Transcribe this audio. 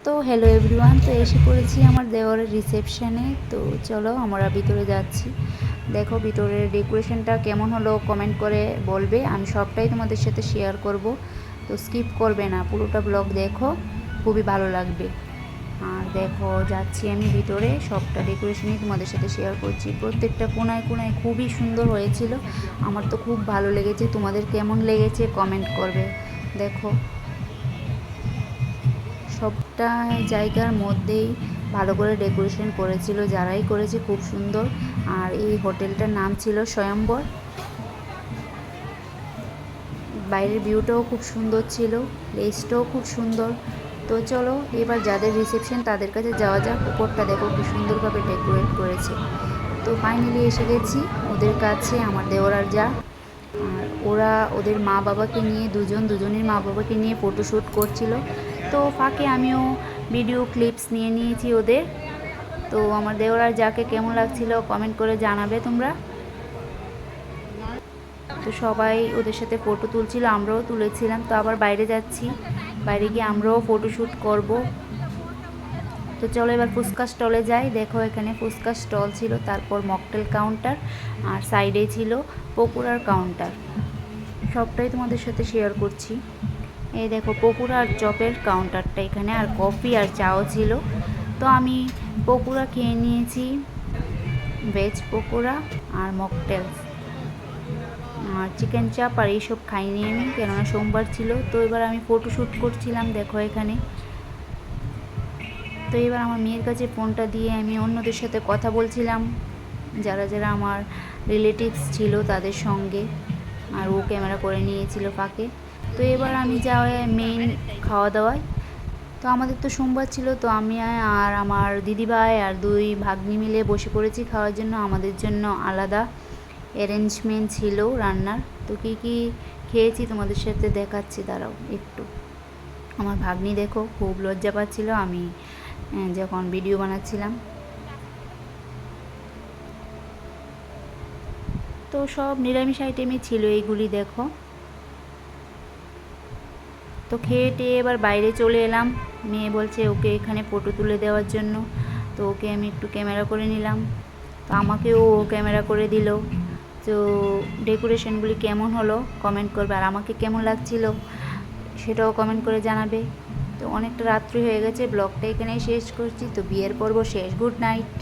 তো hello everyone, তো এসে পড়েছি আমার দেওয়ারের রিসেপশানে। তো চলো আমরা ভিতরে যাচ্ছি। দেখো ভিতরের ডেকোরেশনটা কেমন হলো কমেন্ট করে বলবে, আমি সবটাই তোমাদের সাথে শেয়ার করব। তো স্কিপ করবে না, পুরোটা ব্লগ দেখো, খুবই ভালো লাগবে। আর দেখো যাচ্ছি আমি ভিতরে, সবটা ডেকোরেশনই তোমাদের সাথে শেয়ার করছি। প্রত্যেকটা কোনায় কোনায় খুবই সুন্দর হয়েছিল, আমার তো খুব ভালো লেগেছে। তোমাদের কেমন লেগেছে কমেন্ট করবে। দেখো সবটা জায়গার মধ্যেই ভালো করে ডেকোরেশন করেছিল, যারাই করেছে খুব সুন্দর। আর এই হোটেলটার নাম ছিল স্বয়ম্বর। বাইরের ভিউটাও খুব সুন্দর ছিল, প্লেসটাও খুব সুন্দর। তো চলো এবার যাদের রিসেপশন তাদের কাছে যাওয়া যাক। উপরটা দেখো কি সুন্দরভাবে ডেকোরেট করেছে। তো ফাইনালি এসে গেছি ওদের কাছে, আমার দেওর আর যা। আর ওরা ওদের মা বাবাকে নিয়ে দুজনের মা বাবাকে নিয়ে ফটোশ্যুট করছিল। তো ফাঁকে আমিও ভিডিও ক্লিপস নিয়ে নিয়েছি ওদের। তো আমার দেওর আর যাকে কেমন লাগছিল কমেন্ট করে জানাবে তোমরা। তো সবাই ওদের সাথে ফটো তুলছিল, আমরাও তুলেছিলাম। তো আবার বাইরে যাচ্ছি, বাইরে গিয়ে আমরাও ফটোশ্যুট করব। তো চলো এবার ফুচকা স্টলে যাই। দেখো এখানে ফুচকা স্টল ছিল, তারপর মকটেল কাউন্টার, আর সাইডে ছিল পকোড়ার কাউন্টার। সবটাই তোমাদের সাথে শেয়ার করছি। এই দেখো পকোড়া আর চপের কাউন্টারটা এখানে, আর কফি আর চাও ছিল। তো আমি পকোড়া খেয়ে নিয়েছি, ভেজ পকোড়া আর মকটেলস, আর চিকেন চাপ আর এইসব খাইনি আমি, কেননা সোমবার ছিল। তো এবার আমি ফটোশ্যুট করছিলাম দেখো এখানে। তো এবার আমার মেয়ের কাছে ফোনটা দিয়ে আমি অন্যদের সাথে কথা বলছিলাম, যারা যারা আমার রিলেটিভস ছিল তাদের সঙ্গে। আর ও ক্যামেরা করে নিয়েছিল ফাঁকে। তো এবার আমি যাই মেইন খাওয়া দাওয়ায়। তো আমাদের তো সোমবার ছিল, তো আমি আর আমার দিদিভাই আর দুই ভাগ্নি মিলে বসে পড়েছি খাওয়ার জন্য। আমাদের জন্য আলাদা অ্যারেঞ্জমেন্ট ছিল রান্নার। তো কী কী খেয়েছি তোমাদের সাথে দেখাচ্ছি, দাঁড়াও একটু। আমার ভাগ্নি দেখো খুব লজ্জা পাচ্ছিল আমি যখন ভিডিও বানাচ্ছিলাম। তো সব নিরামিষ আইটেমই ছিল এইগুলি দেখো। তো খেয়ে টেয়ে এবার বাইরে চলে এলাম। মেয়ে বলছে ওকে এখানে ফটো তুলে দেওয়ার জন্য, তো ওকে আমি একটু ক্যামেরা করে নিলাম। তো আমাকেও ও ক্যামেরা করে দিল। তো ডেকোরেশনগুলি কেমন হলো কমেন্ট করবে, আর আমাকে কেমন লাগছিল সেটাও কমেন্ট করে জানাবে। তো অনেকটা রাত্রি হয়ে গেছে, ব্লগটা এখানেই শেষ করছি। তো বিয়ের পর্ব শেষ, গুড নাইট।